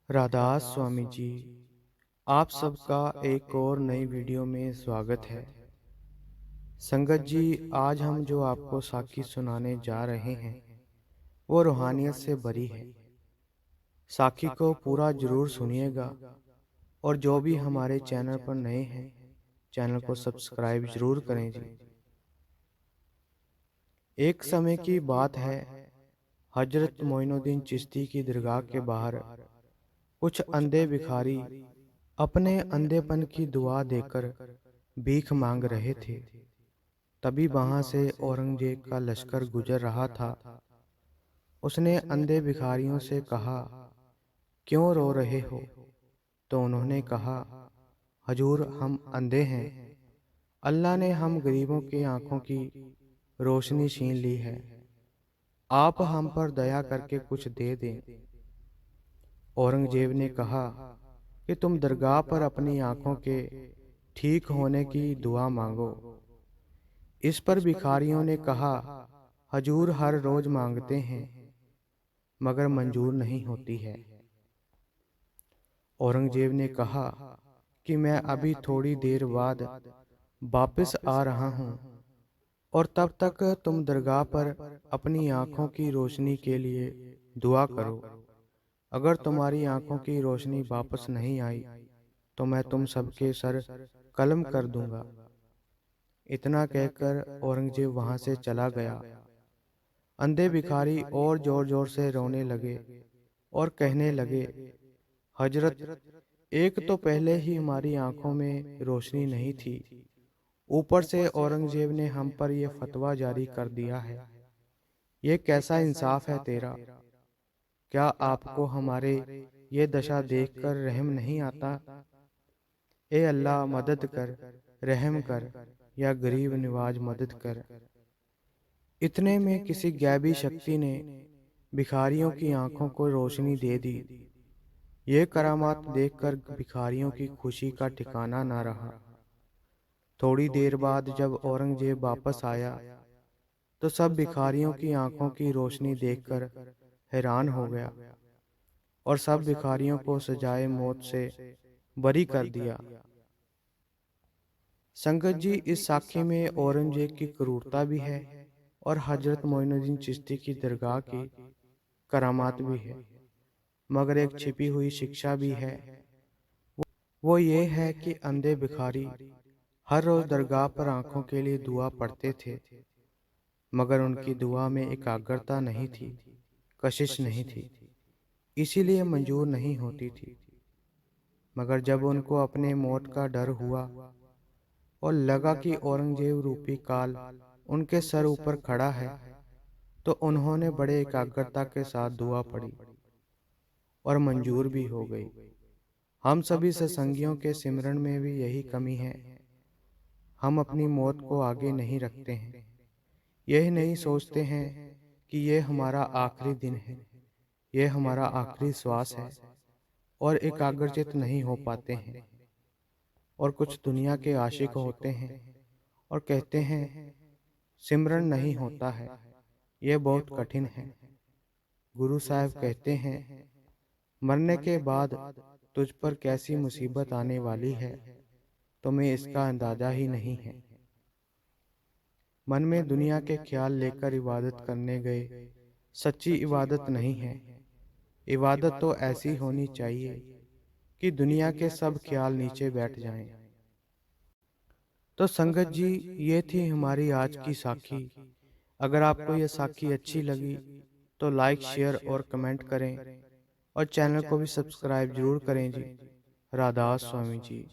राधास स्वामी जी, आप सबका एक और नई वीडियो में स्वागत है। संगत जी, आज हम जो आपको साखी सुनाने जा रहे हैं वो रूहानियत से भरी है। साखी को पूरा जरूर सुनिएगा और जो भी हमारे चैनल पर नए हैं, चैनल को सब्सक्राइब जरूर करें जी। एक समय की बात है, हजरत मोइनुद्दीन चिश्ती की दरगाह के बाहर कुछ अंधे भिखारी अपने अंधेपन की दुआ देकर भीख मांग रहे थे। तभी वहां से औरंगजेब का लश्कर गुजर रहा था। उसने अंधे भिखारियों से कहा, क्यों रो रहे हो? तो उन्होंने कहा, हजूर, हम अंधे हैं। अल्लाह ने हम गरीबों की आंखों की रोशनी छीन ली है। आप हम पर दया करके कुछ दे दें। औरंगजेब ने कहा कि तुम दरगाह पर अपनी आंखों के ठीक होने की दुआ मांगो। इस पर भिखारियों ने कहा, हजूर, हर रोज मांगते हैं मगर मंजूर नहीं होती है। औरंगजेब ने कहा कि मैं अभी थोड़ी देर बाद वापस आ रहा हूँ और तब तक तुम दरगाह पर अपनी आंखों की रोशनी के लिए दुआ करो। अगर तुम्हारी आंखों की रोशनी वापस नहीं आई तो मैं तुम सबके सर कलम कर दूंगा। इतना कहकर औरंगजेब वहां से चला गया। अंधे भिखारी और जोर जोर से रोने लगे और कहने लगे, हजरत, एक तो पहले ही हमारी आंखों में रोशनी नहीं थी, ऊपर से औरंगजेब ने हम पर यह फतवा जारी कर दिया है। ये कैसा इंसाफ है तेरा? क्या आपको हमारे ये दशा देखकर रहम नहीं आता? ए अल्लाह, मदद कर, रहम कर, या गरीब निवाज मदद कर। इतने में किसी गैबी शक्ति ने भिखारियों की आंखों को रोशनी दे दी। ये करामात देखकर भिखारियों की खुशी का ठिकाना न रहा। थोड़ी देर बाद जब औरंगजेब वापस आया तो सब भिखारियों की आंखों की रोशनी देखकर हैरान हो गया और सब भिखारियों को सजाए मौत से बरी कर दिया। संगत जी, इस साखी में औरंगजेब की क्रूरता भी है और हजरत मोइनुद्दीन चिश्ती की दरगाह की करामात भी है, मगर एक छिपी हुई शिक्षा भी है। वो ये है कि अंधे भिखारी हर रोज दरगाह पर आंखों के लिए दुआ पढ़ते थे, मगर उनकी दुआ में एकाग्रता नहीं थी, कशिश नहीं थी, इसीलिए मंजूर नहीं होती थी। मगर जब उनको अपने मौत का डर हुआ और लगा कि औरंगजेब रूपी काल उनके सर ऊपर खड़ा है, तो उन्होंने बड़े एकाग्रता के साथ दुआ पढ़ी और मंजूर भी हो गई। हम सभी सत्संगियों के सिमरन में भी यही कमी है। हम अपनी मौत को आगे नहीं रखते हैं, यही नहीं सोचते हैं कि ये हमारा आखिरी दिन है, ये हमारा आखिरी श्वास है, और एकाग्रचित नहीं हो पाते हैं। और कुछ दुनिया के आशिक होते हैं और कहते हैं, सिमरन नहीं होता है, ये बहुत कठिन है। गुरु साहब कहते हैं, मरने के बाद तुझ पर कैसी मुसीबत आने वाली है, तुम्हें इसका अंदाजा ही नहीं है। मन में दुनिया के ख्याल लेकर इबादत करने गए सच्ची इबादत नहीं है। इबादत तो ऐसी होनी चाहिए कि दुनिया के सब ख्याल नीचे बैठ जाएं। तो संगत जी, ये थी हमारी आज की साखी। अगर आपको ये साखी अच्छी लगी तो लाइक, शेयर और कमेंट करें और चैनल को भी सब्सक्राइब जरूर करें जी। राधा स्वामी जी।